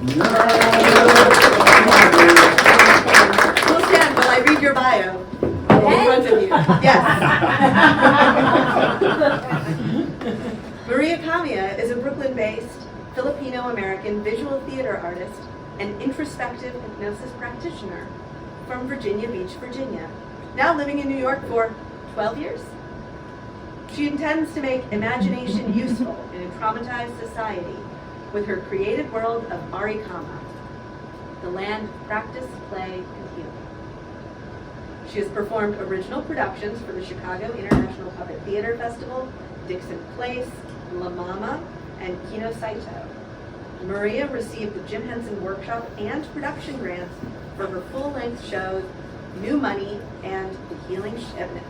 We'll stand while I read your bio in front of you. Yes. Maria Camia is a Brooklyn-based Filipino-American visual theater artist and introspective hypnosis practitioner from Virginia Beach, Virginia, now living in New York for 12 years. She intends to make imagination useful in a traumatized society with her creative world of Aricama, the land of practice, play, and healing. She has performed original productions for the Chicago International Puppet Theater Festival, Dixon Place, La Mama, and Kino Saito. Maria received the Jim Henson Workshop and production grants for her full-length shows, New Money and The Healing Shipment.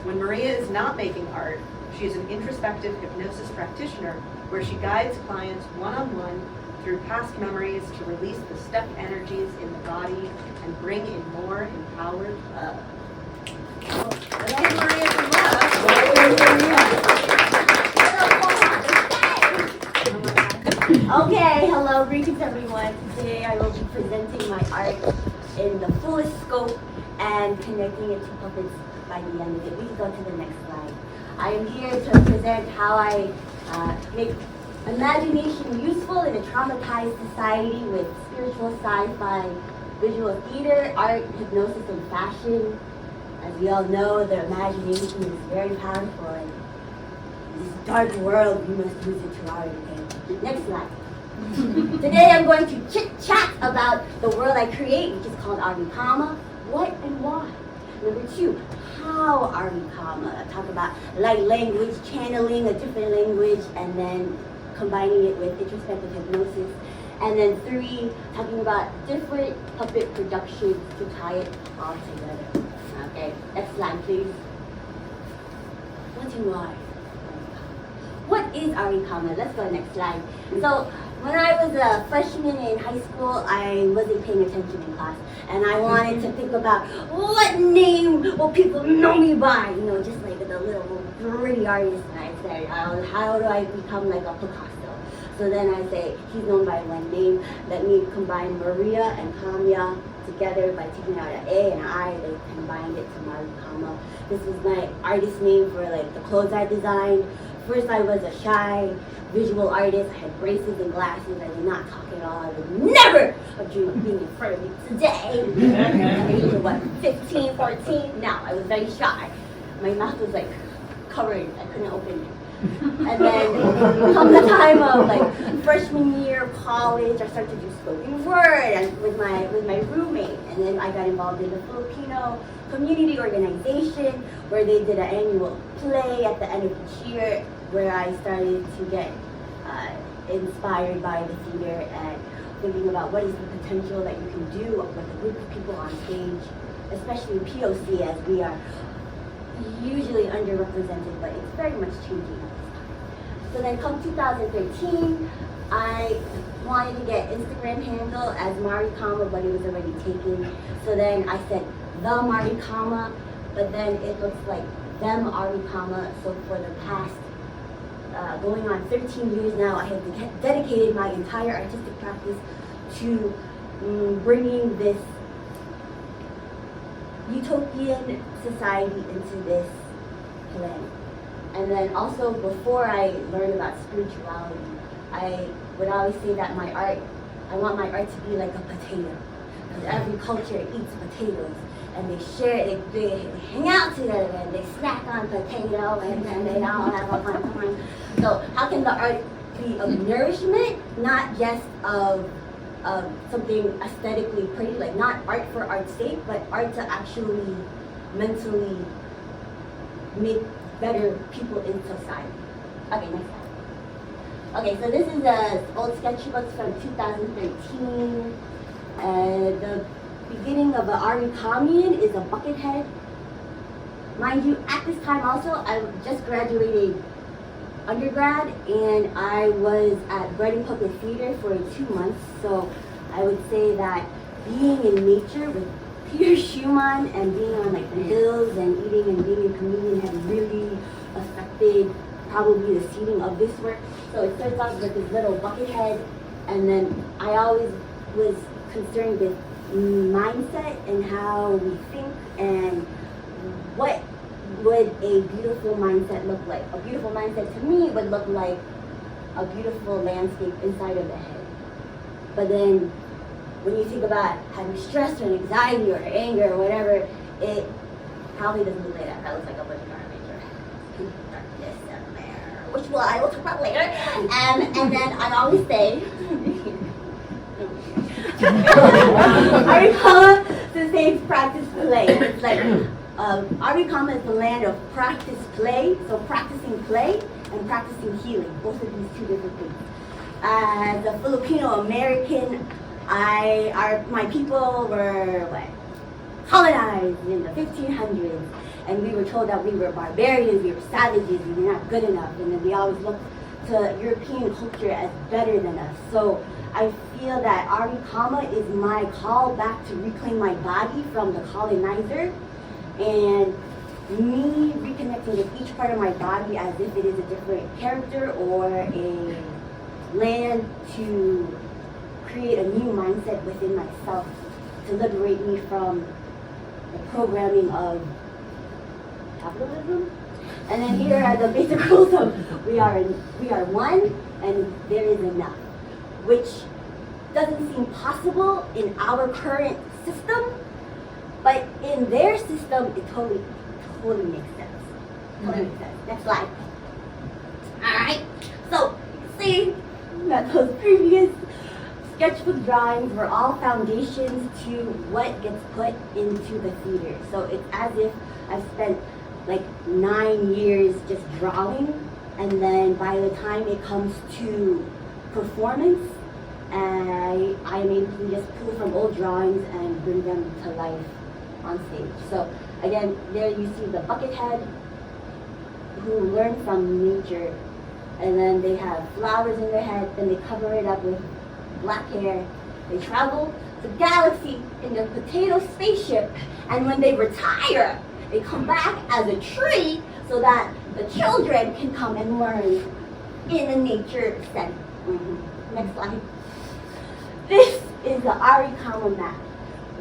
When Maria is not making art, she is an introspective hypnosis practitioner where she guides clients one-on-one through past memories to release the stuck energies in the body and bring in more empowered love. Thank Maria for love. Okay, hello, greetings everyone. Today I will be presenting my art in the fullest scope and connecting it to puppets by the end of it. We can go to the next slide. I am here to present how I make imagination useful in a traumatized society with spiritual sci-fi, visual theater, art, hypnosis, and fashion. As we all know, the imagination is very powerful. And in this dark world, we must use it to our advantage. Next slide. Today I'm going to chit-chat about the world I create, which is called Aricama. What and why? Number two, how Aricama. I talk about light language, channeling a different language, and then combining it with introspective hypnosis. And then three, talking about different puppet productions to tie it all together. Okay, next slide please. What and why? What is Aricama? Let's go next slide. So when I was a freshman in high school, I wasn't paying attention in class. And I wanted to think about what name will people know me by? You know, just like the little gritty artist. And I said, how do I become like a Picasso? So then I say, he's known by one name. Let me combine Maria and Camia together by taking out an A and an I. They combined it to MARICAMA. This was my artist name for like the clothes I designed. First I was a shy visual artist. I had braces and glasses. I did not talk at all. I would never have dreamed of being in front of you today. At the age of what, 15, 14? No, I was very shy. My mouth was like covered. I couldn't open it. And then come the time of like freshman year of college, I started to do spoken word and with my roommate. And then I got involved in the Filipino community organization where they did an annual play at the end of each year, where I started to get inspired by the theater and thinking about what is the potential that you can do with a group of people on stage, especially POC, as we are usually underrepresented, but it's very much changing at this time. So then come 2013, I wanted to get Instagram handle as MARICAMA, but it was already taken. So then I said the MARICAMA, but then it looks like them Aricama. So for the past going on 13 years now, I have dedicated my entire artistic practice to bringing this utopian society into this planet. And then also, before I learned about spirituality, I would always say that my art, I want my art to be like a potato. Because every culture eats potatoes. And they share, they hang out together and they snack on potato and then they all have a fun time. So how can the art be of nourishment, not just of something aesthetically pretty, like not art for art's sake, but art to actually mentally make better people in society. Okay, next slide. Okay, so this is the old sketchbooks from 2013. The beginning of an Aricamian is a bucket head. Mind you, at this time also, I just graduated undergrad and I was at Brenna Public Theater for 2 months. So I would say that being in nature with Peter Schumann and being on like the hills and eating and being a comedian has really affected probably the seating of this work. So it starts off with this little bucket head And then I always was concerned with mindset and how we think and what would a beautiful mindset look like. A beautiful mindset to me would look like a beautiful landscape inside of the head. But then when you think about having stress or anxiety or anger or whatever, it probably doesn't look like that. That looks like a bunch of garbage or darkness and there, which I will talk about later. And then I always say, Aricama to say practice play. It's like Aricama is the land of practice play, so practicing play and practicing healing, both of these two different things. As a Filipino American, my people were colonized in the 1500s, and we were told that we were barbarians, we were savages, we were not good enough, and then we always looked to European culture as better than us. So I feel that Aricama is my call back to reclaim my body from the colonizer, and me reconnecting with each part of my body as if it is a different character or a land to create a new mindset within myself to liberate me from the programming of capitalism. And then here are the basic rules of we are one and there is enough, which doesn't seem possible in our current system, but in their system it totally makes sense. Totally makes sense. Next slide. Alright, so you can see that those previous sketchbook drawings were all foundations to what gets put into the theater. So it's as if I've spent like 9 years just drawing, and then by the time it comes to performance, I am able to just pull from old drawings and bring them to life on stage. So again, there you see the bucket head who learned from nature, and then they have flowers in their head, then they cover it up with black hair. They travel the galaxy in their potato spaceship, and when they retire, they come back as a tree so that the children can come and learn in a nature setting. Next slide. This is the Aricama map,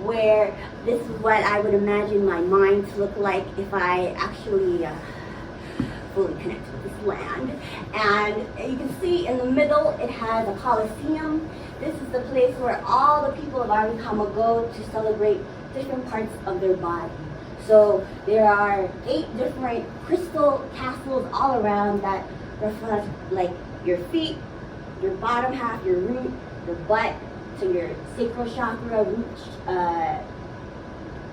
where this is what I would imagine my mind to look like if I actually fully connect with this land. And you can see in the middle it has a Colosseum. This is the place where all the people of Aricama go to celebrate different parts of their body. So there are 8 different crystal castles all around that reflect like your feet, your bottom half, your root, your butt, to your sacral chakra, root,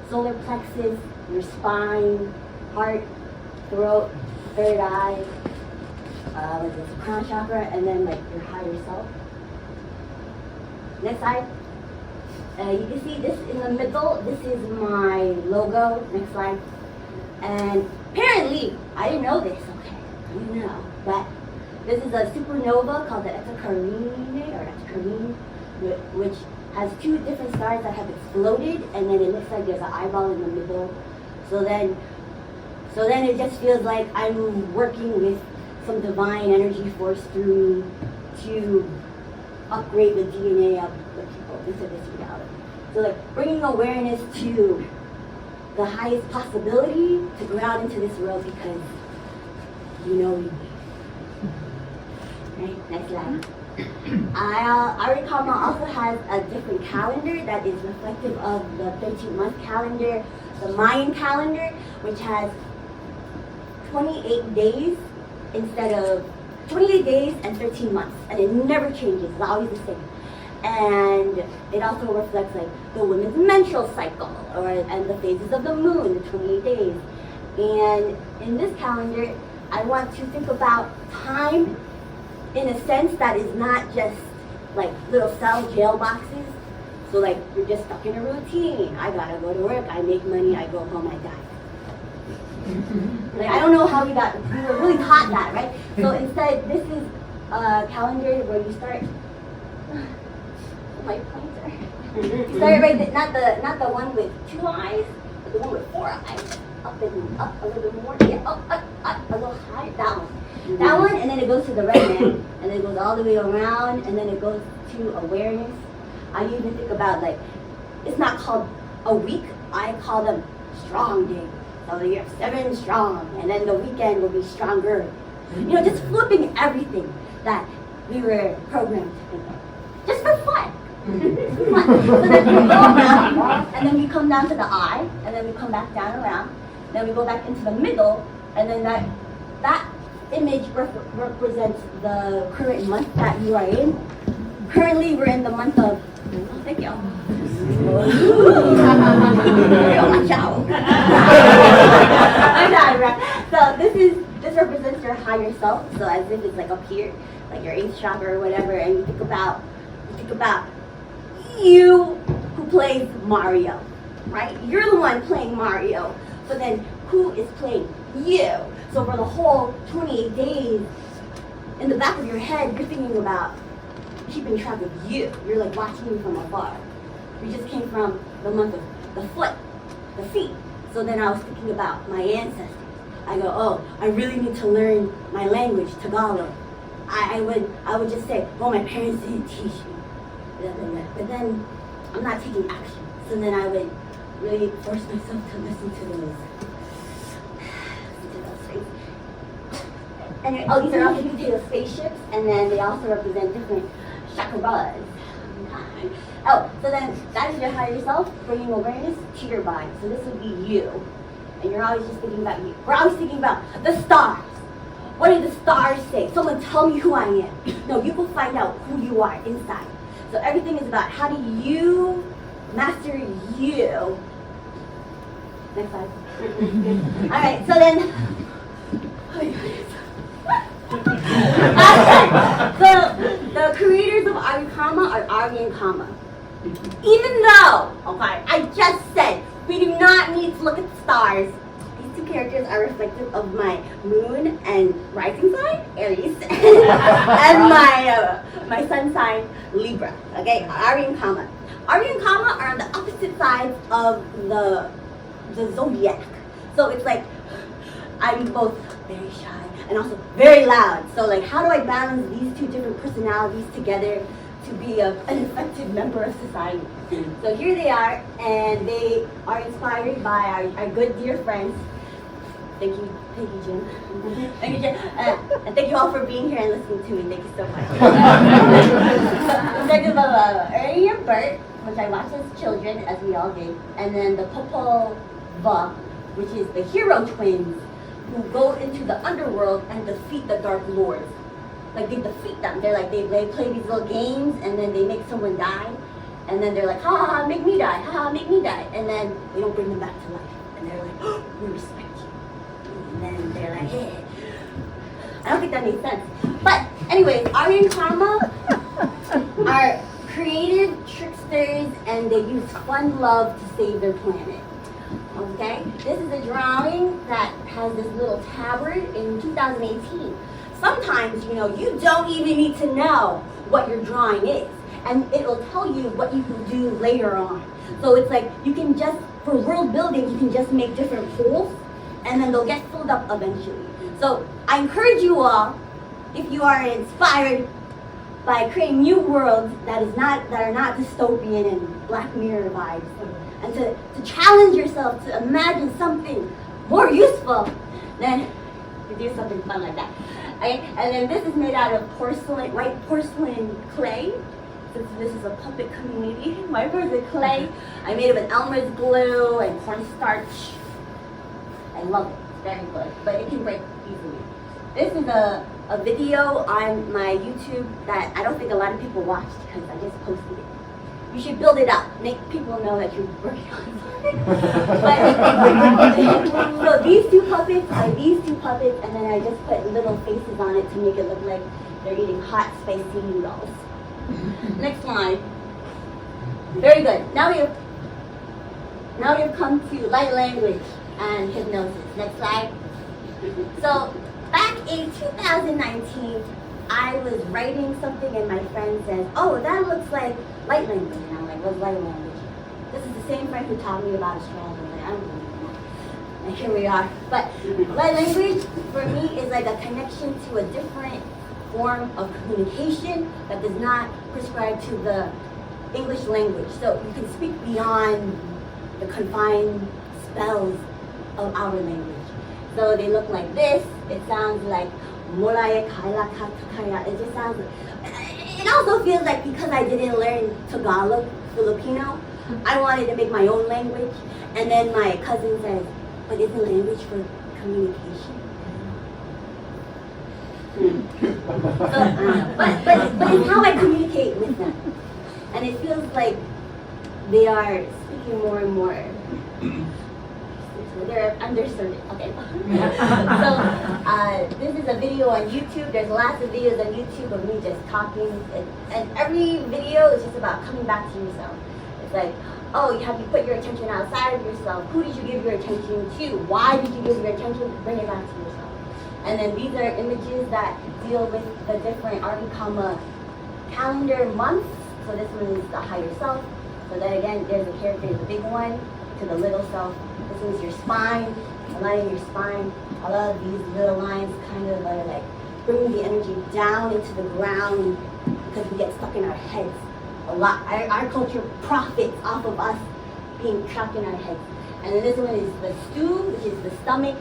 solar plexus, your spine, heart, throat, third eye, like this crown chakra, and then like your higher self. Next slide. You can see this in the middle. This is my logo. Next slide. And apparently, I didn't know this. Okay, I didn't know, but this is a supernova called the Eta Carinae, which has 2 different stars that have exploded, and then it looks like there's an eyeball in the middle. So then it just feels like I'm working with some divine energy force through me to upgrade the DNA of the people into this reality. So like bringing awareness to the highest possibility to go out into this world because you know we need. Right, next slide. Aricama also has a different calendar that is reflective of the 13-month calendar, the Mayan calendar, which has 28 days instead of 28 days and 13 months, and it never changes. It's always the same. And it also reflects like the women's menstrual cycle and the phases of the moon, the 28 days. And in this calendar, I want to think about time in a sense that is not just like little cell jail boxes. So like you're just stuck in a routine. I gotta go to work, I make money, I go home, I die. Like I don't know how we were really taught that, right? So instead, this is a calendar where you start. My pointer. You start right, not the one with 2 eyes, but the one with 4 eyes. Up and up a little bit more. Yeah, up, a little higher, down. That one, and then it goes to the red man, and then it goes all the way around, and then it goes to awareness. I even think about, like, it's not called a week, I call them strong days. So you have 7 strong, and then the weekend will be stronger. You know, just flipping everything that we were programmed to think of. Just for fun. Fun. So then we go around, and then we come down to the eye, and then we come back down around, then we go back into the middle, and then that image represents the current month that you are in. Currently, we're in the month of, oh, thank you. Watch out. I'm not right. So this represents your higher self. So as if it's like up here, like your 8th chakra or whatever, and you think about you who plays Mario, right? You're the one playing Mario. So then who is playing you? So for the whole 28 days, in the back of your head, you're thinking about keeping track of you. You're like watching you from afar. We just came from the month of the foot, the feet. So then I was thinking about my ancestors. I go, oh, I really need to learn my language, Tagalog. I would just say, oh, my parents didn't teach me. But then I'm not taking action. So then I would really force myself to listen to those things. And oh, these are also detailed spaceships, and then they also represent different chakras. Oh, so then that is your higher self, bringing awareness to your body. So this would be you. And you're always just thinking about you. We're always thinking about the stars. What do the stars say? Someone tell me who I am. No, you will find out who you are inside. So everything is about how do you master you. Next slide. Alright, so then the creators of Aricama are Ari and Kama. Even though, okay, I just said we do not need to look at the stars. These 2 characters are reflective of my moon and rising sign, Aries, and my sun sign, Libra. Okay, Ari and Kama. Ari and Kama are on the opposite sides of the zodiac. So it's like I'm both very shy and also very loud. So like, how do I balance these 2 different personalities together to be an effective member of society? So here they are, and they are inspired by our good dear friends. Thank you, Jim. Thank you, Jim. And thank you all for being here and listening to me. Thank you so much. Second of all, Ernie and Bert, which I watched as children, as we all did, and then the Popova, which is the hero twins, who go into the underworld and defeat the Dark Lords. Like, they defeat them. They're like, they play these little games, and then they make someone die, and then they're like, ha ha ha, make me die, ha ha, make me die, and then they don't bring them back to life, and they're like, oh, we respect you, and then they're like, hey. I don't think that makes sense. But anyways, Ari and Karma are creative tricksters, and they use fun love to save their planet. Okay, this is a drawing that has this little tabard in 2018. Sometimes, you know, you don't even need to know what your drawing is, and it'll tell you what you can do later on. So it's like, you can just, for world building, you can just make different holes, and then they'll get filled up eventually. So I encourage you all, if you are inspired by creating new worlds that are not dystopian and Black Mirror vibes, and to challenge yourself to imagine something more useful, then you do something fun like that. Okay? And then this is made out of porcelain, white porcelain clay. Since this is a puppet community, white porcelain clay. I made it with Elmer's glue and cornstarch. I love it. It's very good, but it can break easily. This is a video on my YouTube that I don't think a lot of people watched because I just posted it. You should build it up, make people know that you're working on something. So these two puppets are these 2 puppets, and then I just put little faces on it to make it look like they're eating hot, spicy noodles. Next slide. Very good. Now we have come to light language and hypnosis. Next slide. So back in 2019, I was writing something and my friend says, oh, that looks like light language. And I'm like, what's light language? This is the same friend who taught me about astrology. I'm like, I don't know that. and here we are. But language for me is like a connection to a different form of communication that does not prescribe to the English language. So you can speak beyond the confined spells of our language. So they look like this. It sounds like Molaye Kaila Katakaya. It just sounds, it also feels like because I didn't learn Tagalog, Filipino, I wanted to make my own language. And then my cousin says, but isn't language for communication? But it's how I communicate with them. And it feels like they are speaking more and more. They're underserved. Okay. So this is a video on YouTube. There's lots of videos on YouTube of me just talking. And every video is just about coming back to yourself. It's like, oh, have you put your attention outside of yourself? Who did you give your attention to? Why did you give your attention? Bring it back to yourself. And then these are images that deal with the different Aricama calendar months. So this one is the higher self. So then again, there's a character, the big one, to the little self. This one's your spine, aligning your spine. A lot of these little lines kind of are like bringing the energy down into the ground because we get stuck in our heads a lot. Our culture profits off of us being trapped in our heads. And then this one is the stew, which is the stomach,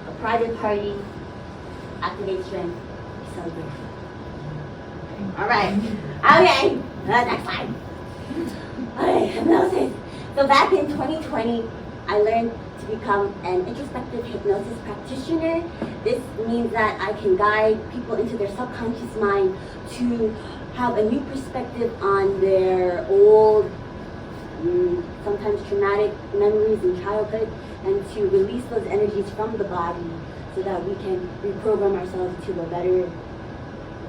a private party, activate strength, celebration. All right. Okay. Next slide. Okay, hypnosis. So back in 2020, I learned to become an introspective hypnosis practitioner. This means that I can guide people into their subconscious mind to have a new perspective on their old, sometimes traumatic memories in childhood, and to release those energies from the body so that we can reprogram ourselves to a better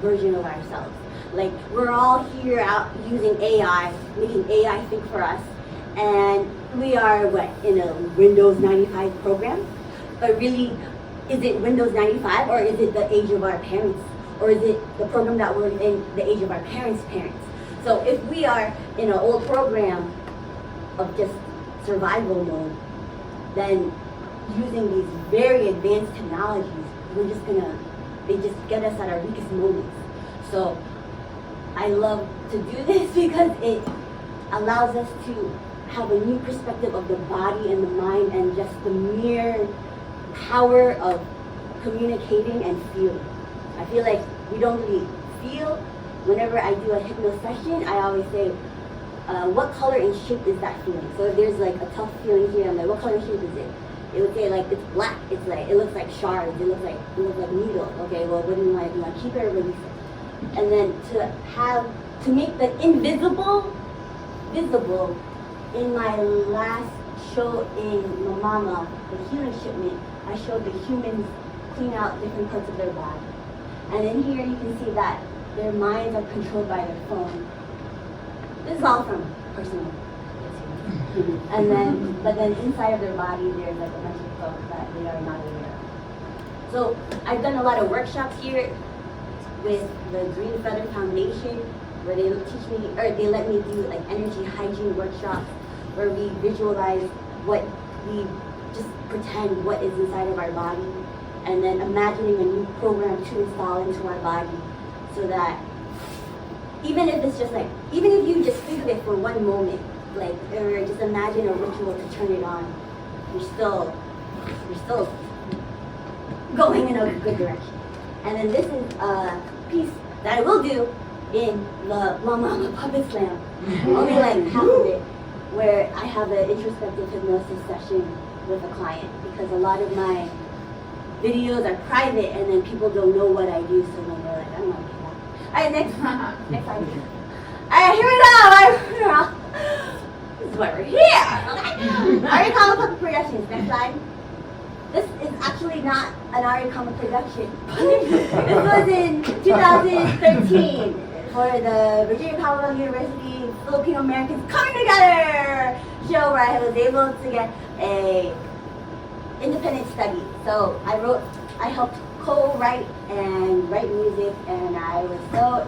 version of ourselves. Like, we're all here out using AI, making AI think for us, and we are, in a Windows 95 program? But really, is it Windows 95, or is it the age of our parents? Or is it the program that we're in, the age of our parents' parents? So if we are in an old program of just survival mode, then using these very advanced technologies, they just get us at our weakest moments. So I love to do this because it allows us to have a new perspective of the body and the mind and just the mere power of communicating and feeling. I feel like we don't really feel. Whenever I do a hypno session, I always say, what color and shape is that feeling? So if there's like a tough feeling here, I'm like, what color and shape is it? It would say like, it's black. It's like, it looks like shards. It looks like needles. Okay, well, what do you want? Do you want to keep it or release it? And then to make the invisible visible. In my last show in Mama, the Healing Shipment, I showed the humans clean out different parts of their body. And in here you can see that their minds are controlled by their phone. This is all from personal experience. But then inside of their body there's like a bunch of folks that they are not aware of. So I've done a lot of workshops here with the Green Feather Foundation, where they teach me, or they let me do like energy hygiene workshops, where we visualize what we just pretend what is inside of our body, and then imagining a new program to install into our body, so that even if it's just like, even if you just think of it for one moment, like, or just imagine a ritual to turn it on, you're still going in a good direction. And then this is a piece that I will do in the Mama Puppet Slam, only like half of it, where I have an introspective hypnosis session with a client, because a lot of my videos are private and then people don't know what I do, so then they're like, I don't want to do that. Alright, next slide. Alright, here we go! This is why we're here! Aricama Puppet Productions, next slide. This is actually not an Aricama production. This was in 2013 for the Virginia Commonwealth University Filipino Americans Coming Together show, where I was able to get a independent study. So I helped co-write and write music, and I was so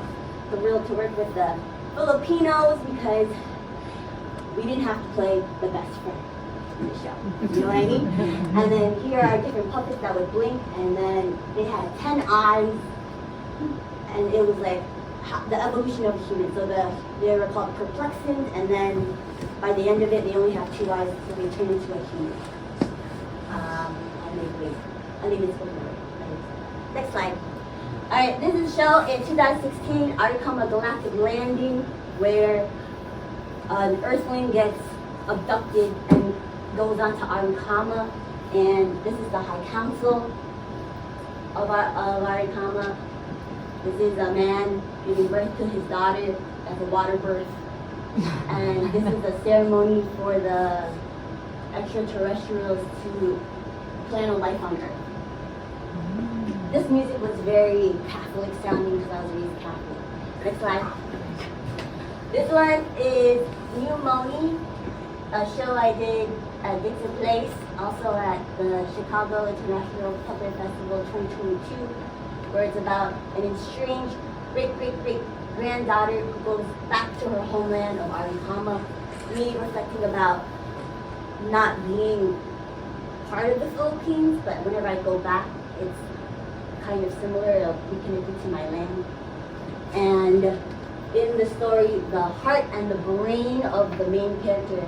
thrilled to work with the Filipinos because we didn't have to play the best friend. in the show. You know what I mean? And then here are different puppets that would blink, and then they had 10 eyes, and it was like the evolution of a human. So they were called perplexins, and then by the end of it, they only have 2 eyes, so they turn into a human. And they misspoke the word. Next slide. All right, this is a show in 2016, Aricama Galactic Landing, where an Earthling gets abducted and goes on to Aricama, and this is the High Council of Aricama. This is a man giving birth to his daughter as a water birth, and this is a ceremony for the extraterrestrials to plan a life on Earth. This music was very Catholic sounding because I was raised Catholic. Next slide. This one is New Moni, a show I did at Dixon Place, also at the Chicago International Puppet Festival 2022, where it's about an estranged great-great-great-granddaughter who goes back to her homeland of Aricama, me reflecting about not being part of the Philippines, but whenever I go back, it's kind of similar, it'll be connected to my land. And in the story, the heart and the brain of the main character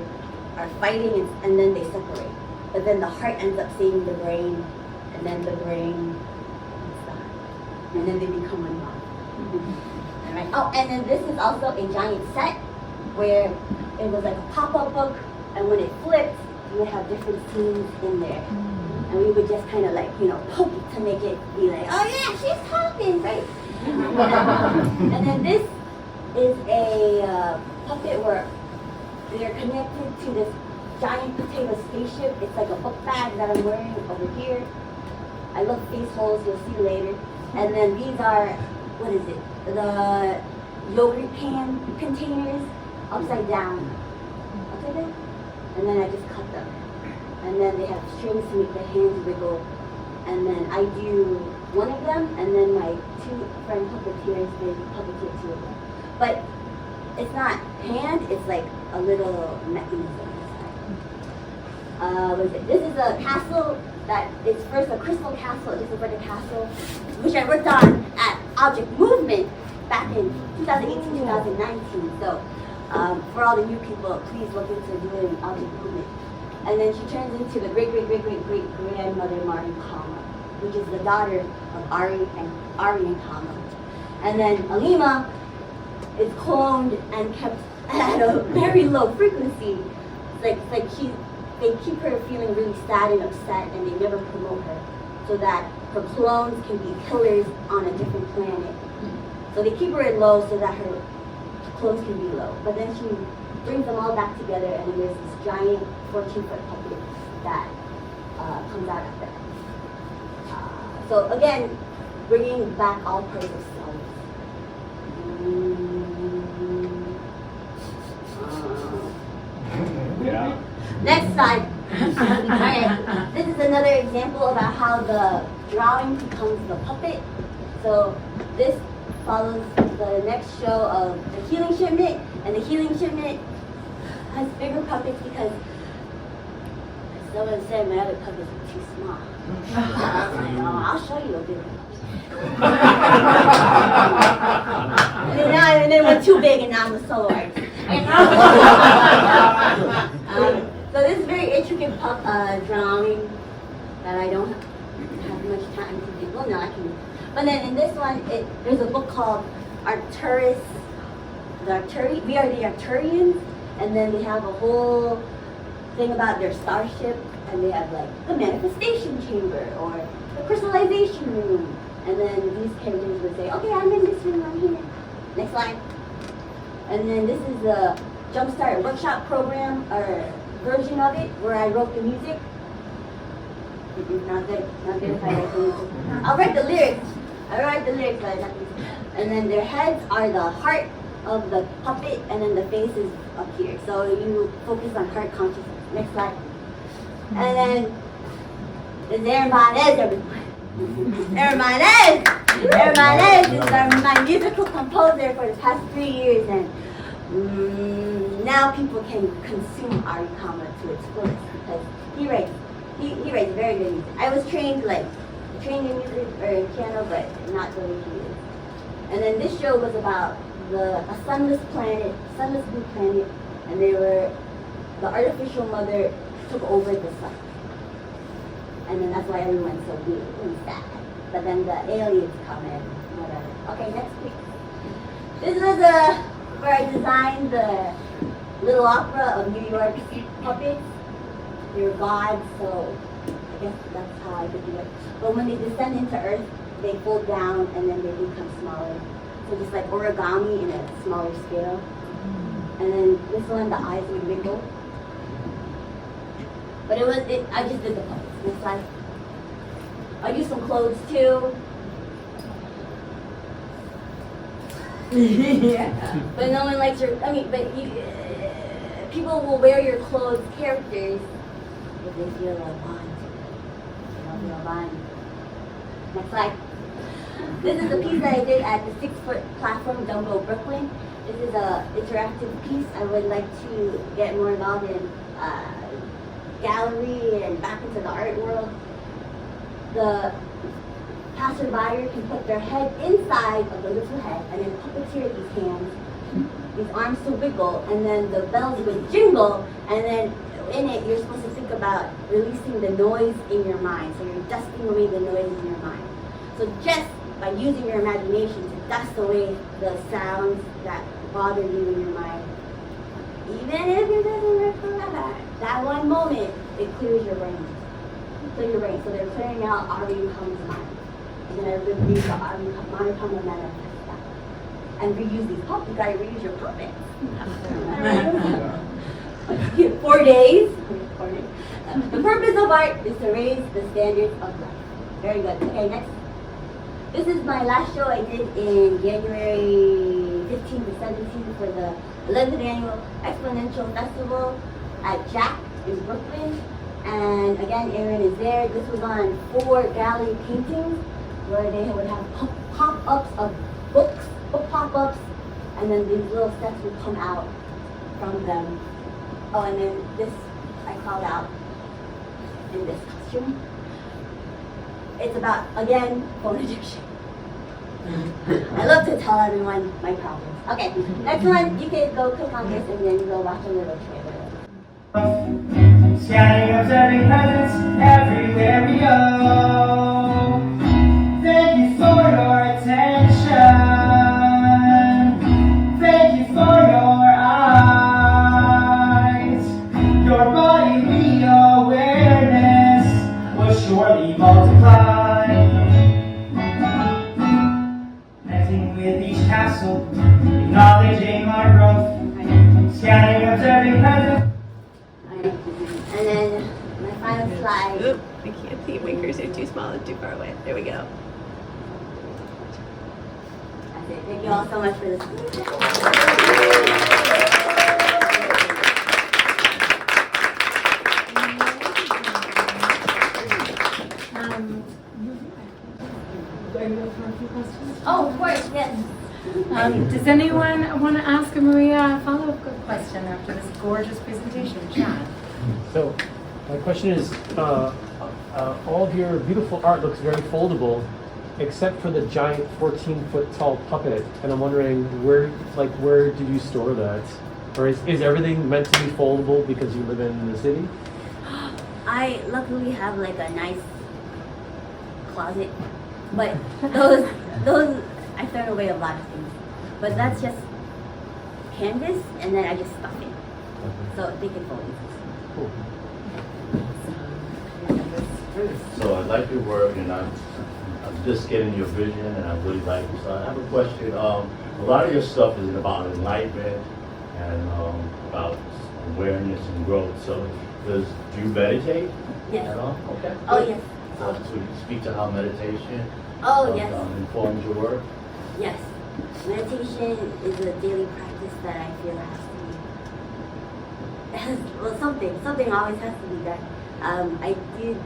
are fighting, and then they separate. But then the heart ends up saving the brain, and then the brain is the heart. And then they become one body. Alright. Oh, and then this is also a giant set where it was like a pop-up book, and when it flipped, you would have different scenes in there. And we would just kind of like, you know, poke it to make it be like, oh yeah, she's talking, right? And then this is a puppet where they're connected to this giant potato spaceship. It's like a book bag that I'm wearing over here. I love face holes, you'll see later. And then these are, what is it? The yogurt pan containers upside down. Upside down? And then I just cut them. And then they have strings to make the hands wiggle. And then I do one of them, and then my 2 friend puppeteers, they puppeteer 2 of them. But it's not hand, it's like a little mechanism. What is it? This is a castle that is first a crystal castle, a gingerbread castle, which I worked on at Object Movement back in 2018, 2019. So for all the new people, please look into doing Object Movement. And then she turns into the great-great-great-great-great-grandmother MARICAMA, which is the daughter of Ari and Kama. And then Alima is cloned and kept at a very low frequency. It's like they keep her feeling really sad and upset, and they never promote her, so that her clones can be killers on a different planet. So they keep her at low so that her clones can be low. But then she brings them all back together, and then there's this giant 14-foot puppet that comes out of that. So again, bringing back all parts of self. Yeah. Next slide. Alright, this is another example about how the drawing becomes the puppet. So this follows the next show of the Healing Shipment, and the Healing Shipment has bigger puppets because someone said my other puppets were too small. I was like, oh, I'll show you a bigger puppet. and then it went too big, and now I'm a solo artist. So this is a very intricate drawing that I don't have much time to do. Well, no, I can. But then in this one, there's a book called Arcturus. We are the Arcturians, and then they have a whole thing about their starship, and they have like the manifestation chamber or the crystallization room, and then these characters would say, okay, I'm in this room, I'm here. Next slide. And then this is the Jumpstart Workshop program, or version of it, where I wrote the music. Not good if I write the music. I'll write the lyrics. I write the lyrics, but I got these. And then their heads are the heart of the puppet, and then the face is up here. So you focus on heart consciousness. Next slide. And then there's Hermanes, everyone. Hermanes is my musical composer for the past 3 years, and now now people can consume Aricama to its fullest because he writes very good music. I was trained in music or in piano, but not the way he is. And then this show was about a sunless blue planet, and the artificial mother took over the sun. And then that's why everyone's so weird and sad. But then the aliens come in, whatever. Okay, next please. This was where I designed the little opera of New York puppets. They were gods, so I guess that's how I could do it. But when they descend into Earth, they fold down and then they become smaller. So just like origami in a smaller scale. And then this one, the eyes would wiggle. But I just did the puppets. It's like, I used some clothes too. Yeah. But no one likes people will wear your clothes, characters, if they feel a bond. They don't feel a bond. Next slide. This is a piece that I did at the 6-foot platform, Dumbo, Brooklyn. This is an interactive piece. I would like to get more involved in gallery and back into the art world. The passerby can put their head inside of the little head and then puppeteer these hands, these arms to wiggle, and then the bells would jingle, and then in it you're supposed to think about releasing the noise in your mind. So you're dusting away the noise in your mind. So just by using your imagination to dust away the sounds that bother you in your mind, even if it doesn't work forever, that one moment, it clears your brain. So they're clearing out Aricama's mind. And then I would read the Aricama manifest and reuse these puppets. You gotta reuse your puppets. 4 days. The purpose of art is to raise the standards of life. Very good. Okay, next. This is my last show I did in January 15 to 17 for the 11th annual Exponential Festival at Jack in Brooklyn. And again, Aaron is there. This was on 4 gallery paintings where they would have pop-ups of book pop-ups, and then these little sets would come out from them. Oh, and then this I called out in this costume. It's about, again, phone addiction. I love to tell everyone my problems. Okay, next one, you can go click on this and then go watch a little trailer. Scanning, observing presence everywhere we go. Thank you for your attention. Thank you for your eyes. Your bodily awareness will surely multiply. Connecting with each capsule, acknowledging our growth. Scanning, observing presence. And then my final slide. Oop, I can't see. My cursor is too small and too far away. There we go. That's it. Thank you all so much for this. Oh, of course, yes. Does anyone want to ask Maria a follow-up question after this gorgeous presentation, Chad? So, my question is, all of your beautiful art looks very foldable, except for the giant 14-foot tall puppet, and I'm wondering where did you store that? Or is everything meant to be foldable because you live in the city? I luckily have like a nice closet, but those I throw away a lot of things. But that's just canvas, and then I just stuff it, so they can fold it. Cool. So I like your work, and I'm just getting your vision, and I really like it. So I have a question. A lot of your stuff is about enlightenment and about awareness and growth. So do you meditate Yes. at all? Okay. Oh good. yes. So you speak to how meditation Yes. informs your work? Yes. Meditation is a daily practice that I feel something always has to be done. I did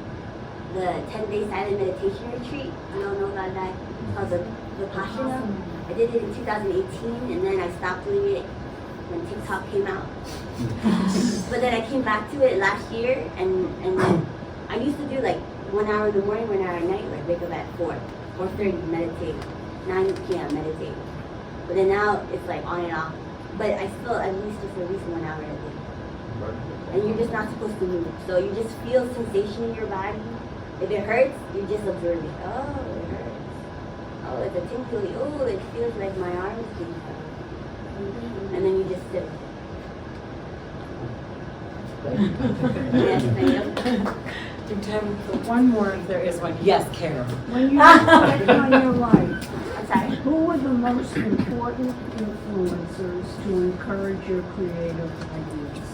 the 10-day silent meditation retreat. You don't know about that? It's called the Vipassana. I did it in 2018, and then I stopped doing it when TikTok came out. But then I came back to it last year, and then I used to do like 1 hour in the morning, 1 hour at night, like wake up at 4:30, meditate, 9 p.m. meditate. But then now it's like on and off. But I still at least 1 hour a day. And you're just not supposed to move. So you just feel sensation in your body. If it hurts, you just observe it. Oh, it hurts. Oh, it's a tingly. Oh, it feels like my arm is being held. And then you just sit. Yes, thank you. You have one more if there is one. Yes, Carol. When you look back on your life, I'm sorry. who were the most important influencers to encourage your creative ideas?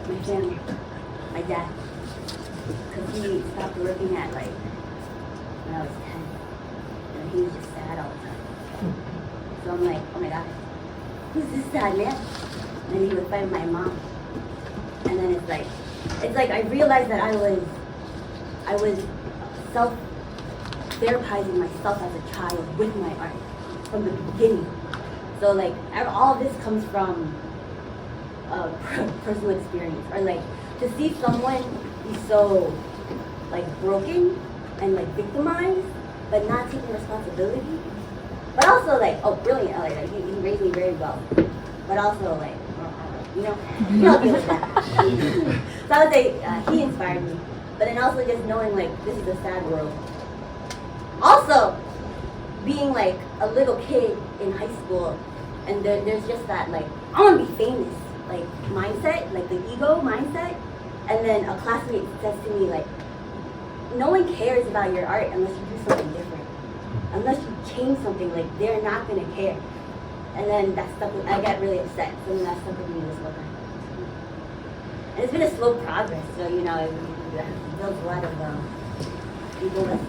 My family. My dad. Because he stopped working at like when I was 10. And he was just sad all the time. So I'm like, oh my God, who's this sad man? And he would fight with my mom. And then it's like I realized that I was self-therapizing myself as a child with my art from the beginning. So like all of this comes from personal experience, or like to see someone be so like broken and like victimized, but not taking responsibility. But also like, oh, brilliant, like he raised me very well. But also like, you know deal with that. So I would say he inspired me. But then also just knowing like this is a sad world. Also, being like a little kid in high school, and there's just that like, I want to be famous, like mindset, like the ego mindset. And then a classmate says to me like, no one cares about your art unless you do something different. Unless you change something, like they're not gonna care. And then that stuck with, I got really upset. So then that stuck with me this whole time. And it's been a slow progress, so it builds a lot of people with.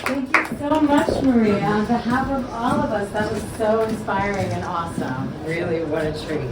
Thank you so much, Maria. On behalf of all of us, that was so inspiring and awesome. Really, what a treat.